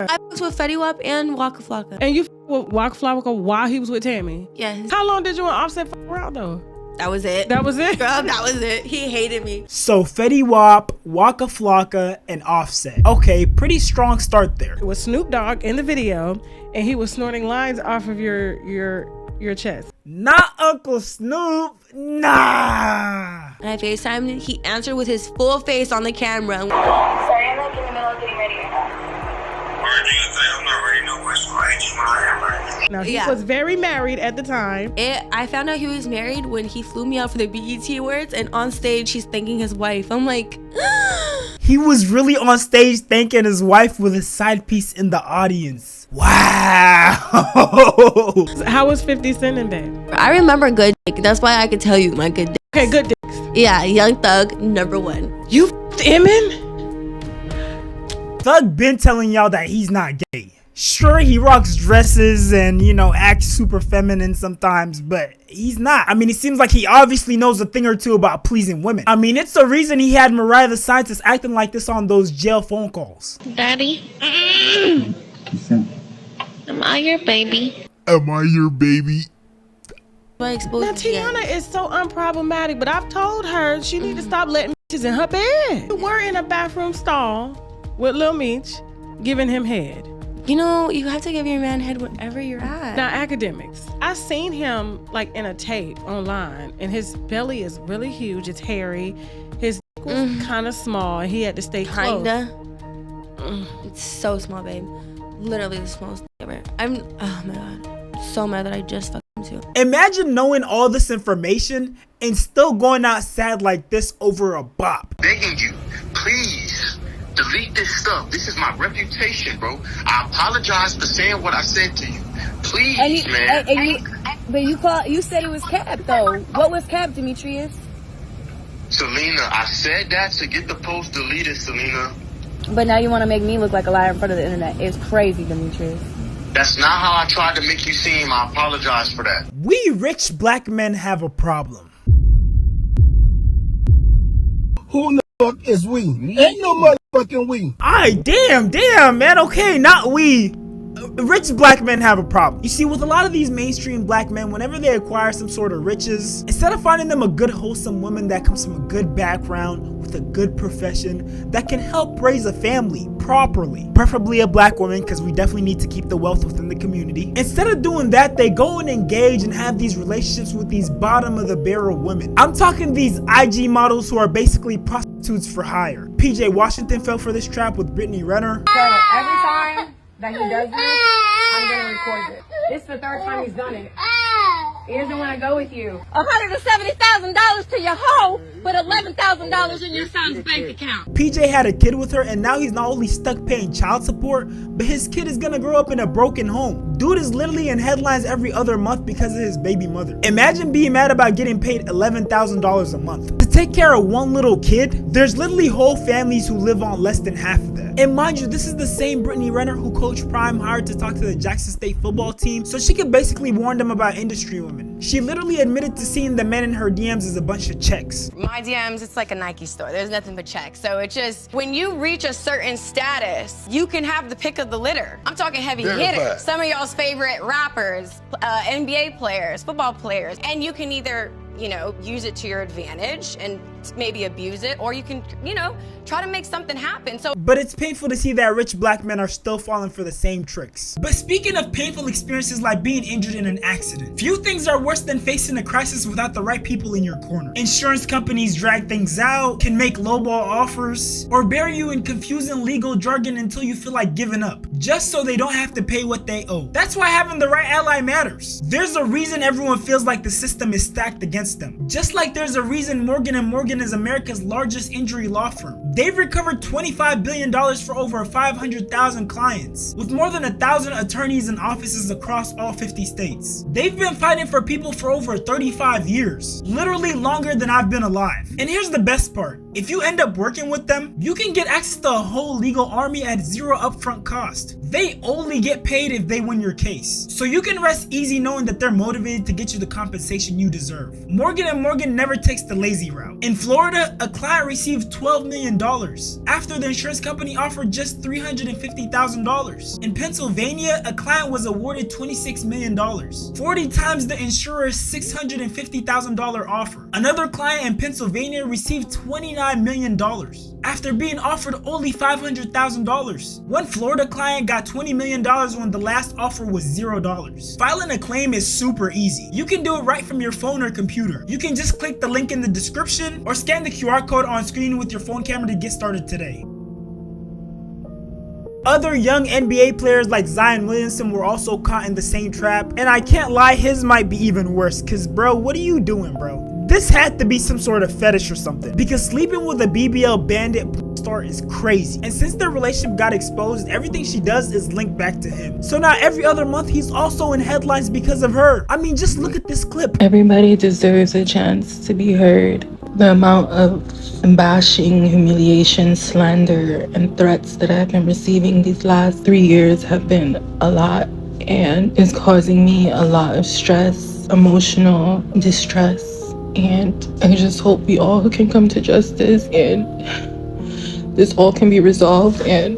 I fucked with Fetty Wap and Waka Flocka. And you with Waka Flocka while he was with Tammy? Yes. How long did you and Offset fuck around though? That was it. That was it? Girl, that was it. He hated me. So Fetty Wap, Waka Flocka, and Offset. Okay, pretty strong start there. It was Snoop Dogg in the video, and he was snorting lines off of your chest. Not Uncle Snoop, nah. And I FaceTimed him. He answered with his full face on the camera. Sorry, I'm like in the middle of getting ready right now. I'm not ready no question. I ain't when I am right. Now, he was very married at the time. I found out he was married when he flew me out for the BET Awards, and on stage, he's thanking his wife. I'm like, He was really on stage thanking his wife with his side piece in the audience. Wow. How was 50 Cent in bed? I remember good dick. That's why I could tell you my good dick. Okay, good dicks. Yeah, Young Thug, #1. You f***ed Emin? Thug been telling y'all that he's not gay. Sure, he rocks dresses and, acts super feminine sometimes, but he's not. I mean, it seems like he obviously knows a thing or two about pleasing women. I mean, it's the reason he had Mariah the Scientist acting like this on those jail phone calls. Daddy, am I your baby? Am I your baby? I exposed Now, Tiana is so unproblematic, but I've told her she need to stop letting bitches in her bed. You were in a bathroom stall with Lil Meech giving him head. You know, you have to give your man head wherever you're at. Now, academics. I seen him like in a tape online, and his belly is really huge. It's hairy. His dick was kind of small, and he had to stay close. Kinda. It's so small, babe. Literally the smallest thing ever. Oh my god. So mad that I just fucked him too. Imagine knowing all this information and still going out sad like this over a bop. Begging you, please delete this stuff. This is my reputation, bro. I apologize for saying what I said to you. Please, man. But you said it was capped though. What was capped, Demetrius? Selena, I said that to get the post deleted, Selena. But now you want to make me look like a liar in front of the internet. It's crazy, Demetrius. That's not how I tried to make you seem. I apologize for that. We rich black men have a problem. Who the fuck is we? Ain't no motherfucking we. Alright, damn, man. Okay, not we. Rich black men have a problem. You see, with a lot of these mainstream black men, whenever they acquire some sort of riches, instead of finding them a good wholesome woman that comes from a good background with a good profession that can help raise a family properly, preferably a black woman, because we definitely need to keep the wealth within the community. Instead of doing that, they go and engage and have these relationships with these bottom of the barrel women. I'm talking these IG models who are basically prostitutes for hire. PJ Washington fell for this trap with Brittany Renner. So every time that he does this, I'm gonna record it. This is the third time he's done it. He doesn't want to go with you. $170,000 to your hoe, but $11,000 in your son's bank account. PJ had a kid with her, and now he's not only stuck paying child support, but his kid is gonna grow up in a broken home. Dude is literally in headlines every other month because of his baby mother. Imagine being mad about getting paid $11,000 a month to take care of one little kid. There's literally whole families who live on less than half of that. And mind you, this is the same Brittany Renner who Coach Prime hired to talk to the Jackson State football team so she could basically warn them about industry women. She literally admitted to seeing the men in her DMs as a bunch of checks. My DMs, it's like a Nike store. There's nothing but checks. So it just, when you reach a certain status, you can have the pick of the litter. I'm talking heavy hitters. Some of y'all's favorite rappers, NBA players, football players. And you can either, use it to your advantage and maybe abuse it, or you can, try to make something happen. But it's painful to see that rich black men are still falling for the same tricks. But speaking of painful experiences like being injured in an accident, few things are worse than facing a crisis without the right people in your corner. Insurance companies drag things out, can make lowball offers, or bury you in confusing legal jargon until you feel like giving up, just so they don't have to pay what they owe. That's why having the right ally matters. There's a reason everyone feels like the system is stacked against them. Just like there's a reason Morgan & Morgan is America's largest injury law firm. They've recovered $25 billion for over 500,000 clients, with more than 1,000 attorneys and offices across all 50 states. They've been fighting for people for over 35 years, literally longer than I've been alive. And here's the best part. If you end up working with them, you can get access to a whole legal army at zero upfront cost. They only get paid if they win your case. So you can rest easy knowing that they're motivated to get you the compensation you deserve. Morgan & Morgan never takes the lazy route. In Florida, a client received $12 million after the insurance company offered just $350,000. In Pennsylvania, a client was awarded $26 million, 40 times the insurer's $650,000 offer. Another client in Pennsylvania received $29 million after being offered only $500,000. One Florida client got $20 million when the last offer was $0. Filing a claim is super easy. You can do it right from your phone or computer. You can just click the link in the description or scan the QR code on screen with your phone camera to get started today. Other young NBA players like Zion Williamson were also caught in the same trap, and I can't lie, his might be even worse, cause bro, what are you doing, bro? This had to be some sort of fetish or something, because sleeping with a BBL bandit star is crazy. And since their relationship got exposed, everything she does is linked back to him. So now every other month he's also in headlines because of her. I mean, just look at this clip. Everybody deserves a chance to be heard. The amount of bashing, humiliation, slander, and threats that I've been receiving these last 3 years have been a lot, and it's causing me a lot of stress, emotional distress. And I just hope we all can come to justice and this all can be resolved and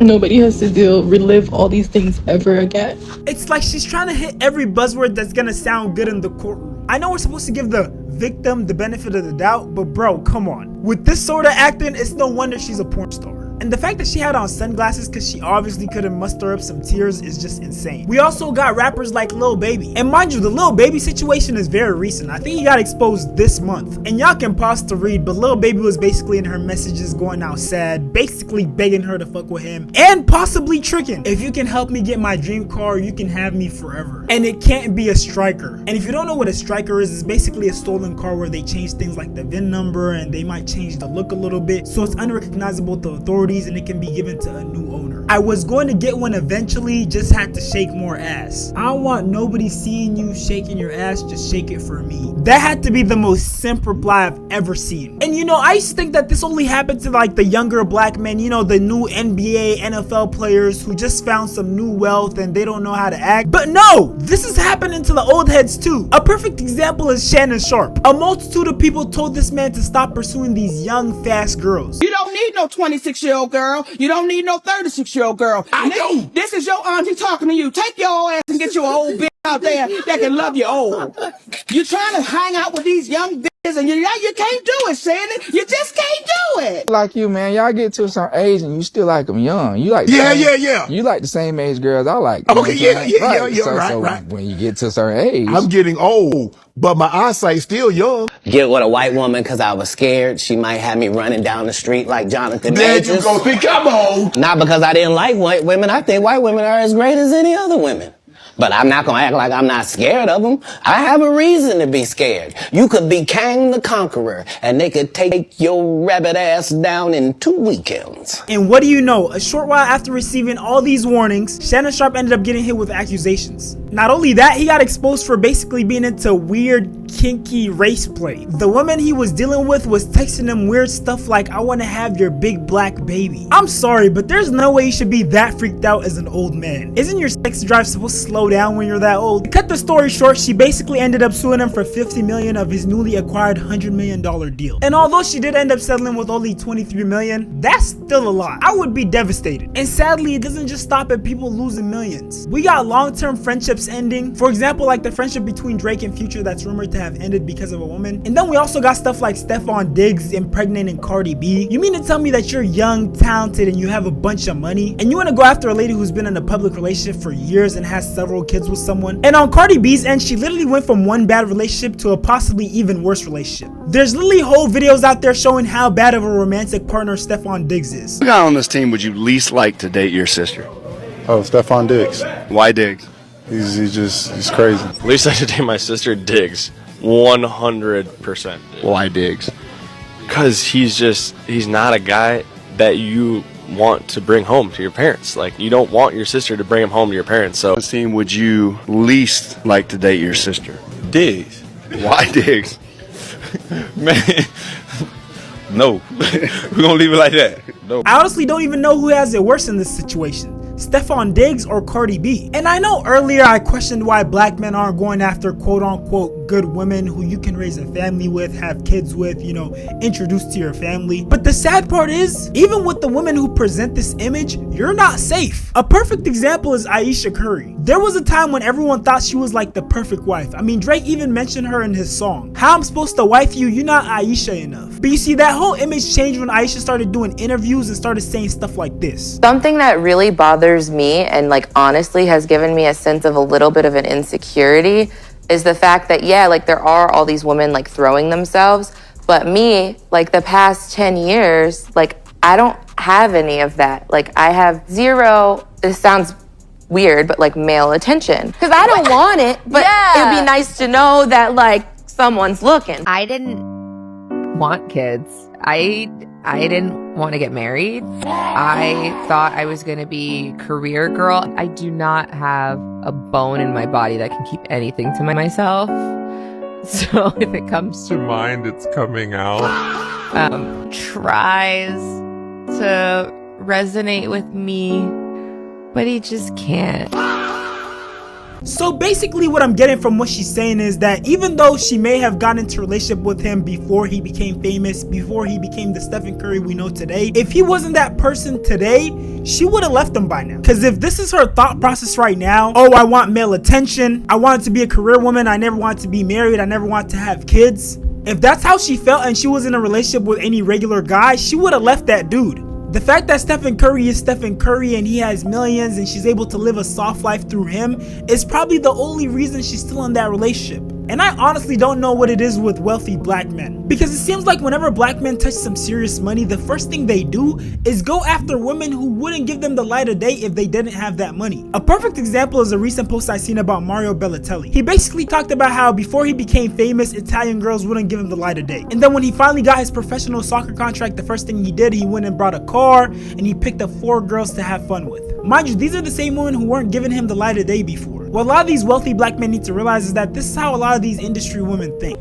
nobody has to relive all these things ever again. It's like she's trying to hit every buzzword that's gonna sound good in the courtroom. I know we're supposed to give the victim the benefit of the doubt, but bro, come on. With this sort of acting, it's no wonder she's a porn star. And the fact that she had on sunglasses because she obviously couldn't muster up some tears is just insane. We also got rappers like Lil Baby. And mind you, the Lil Baby situation is very recent. I think he got exposed this month. And y'all can pause to read, but Lil Baby was basically in her messages going out sad, basically begging her to fuck with him and possibly tricking. If you can help me get my dream car, you can have me forever. And it can't be a striker. And if you don't know what a striker is, it's basically a stolen car where they change things like the VIN number and they might change the look a little bit, so it's unrecognizable to authorities and it can be given to a new owner. I was going to get one eventually, just had to shake more ass. I don't want nobody seeing you shaking your ass, just shake it for me. That had to be the most simp reply I've ever seen. And you know, I used to think that this only happened to like the younger black men, you know, the new NBA, NFL players who just found some new wealth and they don't know how to act. But no, this is happening to the old heads too. A perfect example is Shannon Sharpe. A multitude of people told this man to stop pursuing these young, fast girls. You don't need no 26-year-old girl. You don't need no 36-year-old girl. I know. This is your auntie talking to you. Take your ass and get you an old bitch out there that can love you old. You're trying to hang out with these young bitches and you can't do it, Shannon. You just can't do it. Like you, man. Y'all get to a certain age and you still like them young. You like Yeah. You like the same age girls I like. Okay, yeah, So when you get to a certain age, I'm getting old, but my eyesight's still young. Get with a white woman because I was scared she might have me running down the street like Jonathan Majors. There you go. See, come on. Not because I didn't like white women. I think white women are as great as any other women. But I'm not going to act like I'm not scared of them. I have a reason to be scared. You could be Kang the Conqueror, and they could take your rabbit ass down in 2 weekends. And what do you know? A short while after receiving all these warnings, Shannon Sharpe ended up getting hit with accusations. Not only that, he got exposed for basically being into weird, kinky race play. The woman he was dealing with was texting him weird stuff like, I want to have your big black baby. I'm sorry, but there's no way you should be that freaked out as an old man. Isn't your sex drive supposed to slow down when you're that old? To cut the story short, she basically ended up suing him for $50 million of his newly acquired $100 million deal. And although she did end up settling with only $23 million, that's still a lot. I would be devastated. And sadly, it doesn't just stop at people losing millions. We got long-term friendships ending. For example, like the friendship between Drake and Future that's rumored to have ended because of a woman. And then we also got stuff like Stephon Diggs impregnating Cardi B. You mean to tell me that you're young, talented, and you have a bunch of money, and you want to go after a lady who's been in a public relationship for years and has several kids with someone? And on Cardi B's end, she literally went from one bad relationship to a possibly even worse relationship. There's literally whole videos out there showing how bad of a romantic partner Stephon Diggs is. Who guy on this team would you least like to date your sister? Oh, Stephon Diggs. Why Diggs? He's crazy. Least I should date my sister, Diggs. 100%. Why Diggs? Because he's not a guy that you want to bring home to your parents. Like, you don't want your sister to bring him home to your parents. So, what team would you least like to date your sister? Diggs. Why Diggs? Man, no. We're gonna leave it like that. No. I honestly don't even know who has it worse in this situation, Stephon Diggs or Cardi B. And I know earlier I questioned why black men aren't going after quote unquote good women who you can raise a family with, have kids with, you know, introduce to your family. But the sad part is, even with the women who present this image, you're not safe. A perfect example is Ayesha Curry. There was a time when everyone thought she was like the perfect wife. I mean, Drake even mentioned her in his song. How I'm supposed to wife you, you're not Ayesha enough. But you see, that whole image changed when Ayesha started doing interviews and started saying stuff like this. Something that really bothers me and like honestly has given me a sense of a little bit of an insecurity is the fact that, yeah, like there are all these women like throwing themselves, but me, like the past 10 years, like I don't have any of that. Like I have zero, this sounds weird, but like male attention. Because I don't want it, but it'd be nice to know that like someone's looking. I didn't want kids. I didn't want to get married. I thought I was going to be career girl. I do not have a bone in my body that can keep anything to myself. So if it comes to mind, it's coming out. Tries to resonate with me, but he just can't. So basically what I'm getting from what she's saying is that even though she may have gotten into a relationship with him before he became famous, before he became the Stephen Curry we know today, if he wasn't that person today, she would have left him by now. Because if this is her thought process right now, oh, I want male attention, I wanted to be a career woman, I never wanted to be married, I never wanted to have kids. If that's how she felt and she was in a relationship with any regular guy, she would have left that dude. The fact that Stephen Curry is Stephen Curry and he has millions and she's able to live a soft life through him is probably the only reason she's still in that relationship. And I honestly don't know what it is with wealthy black men, because it seems like whenever black men touch some serious money, the first thing they do is go after women who wouldn't give them the light of day if they didn't have that money. A perfect example is a recent post I seen about Mario Balotelli. He basically talked about how before he became famous, Italian girls wouldn't give him the light of day. And then when he finally got his professional soccer contract, the first thing he did, he went and brought a car and he picked up 4 girls to have fun with. Mind you, these are the same women who weren't giving him the light of day before. What a lot of these wealthy black men need to realize is that this is how a lot of these industry women think.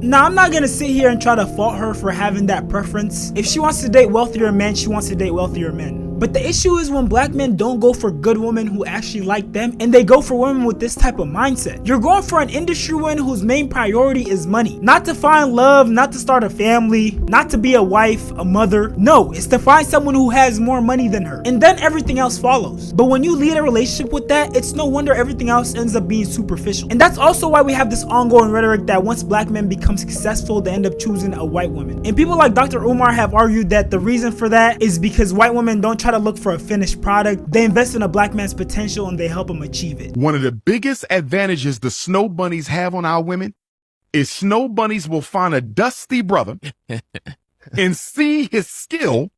Now, I'm not gonna sit here and try to fault her for having that preference. If she wants to date wealthier men, she wants to date wealthier men. But the issue is when black men don't go for good women who actually like them, and they go for women with this type of mindset. You're going for an industry woman whose main priority is money. Not to find love, not to start a family, not to be a wife, a mother. No, it's to find someone who has more money than her. And then everything else follows. But when you lead a relationship with that, it's no wonder everything else ends up being superficial. And that's also why we have this ongoing rhetoric that once black men become successful, they end up choosing a white woman. And people like Dr. Umar have argued that the reason for that is because white women don't try to look for a finished product. They invest in a black man's potential and they help him achieve it. One of the biggest advantages the snow bunnies have on our women is snow bunnies will find a dusty brother and see his skill,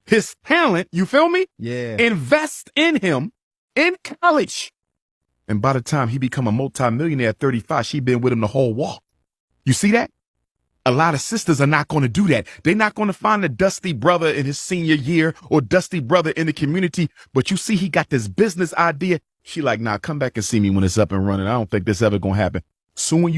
his talent, you feel me? Yeah. Invest in him in college. And by the time he become a multimillionaire at 35, she been with him the whole walk. You see that? A lot of sisters are not going to do that. They're not going to find a dusty brother in his senior year or dusty brother in the community. But you see, he got this business idea. She like, nah, come back and see me when it's up and running. I don't think this ever going to happen. Soon when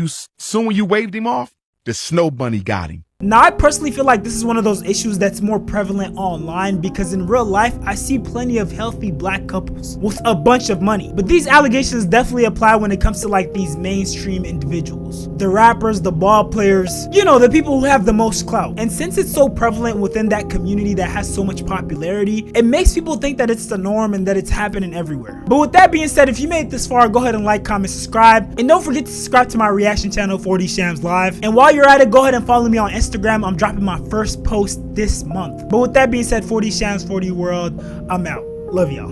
you waved him off, the snow bunny got him. Now, I personally feel like this is one of those issues that's more prevalent online, because in real life, I see plenty of healthy black couples with a bunch of money. But these allegations definitely apply when it comes to like these mainstream individuals. The rappers, the ball players, you know, the people who have the most clout. And since it's so prevalent within that community that has so much popularity, it makes people think that it's the norm and that it's happening everywhere. But with that being said, if you made it this far, go ahead and like, comment, subscribe. And don't forget to subscribe to my reaction channel, 4D Shams Live. And while you're at it, go ahead and follow me on Instagram. I'm dropping my first post this month. But with that being said, 4D Shams, 4D World, I'm out. Love y'all.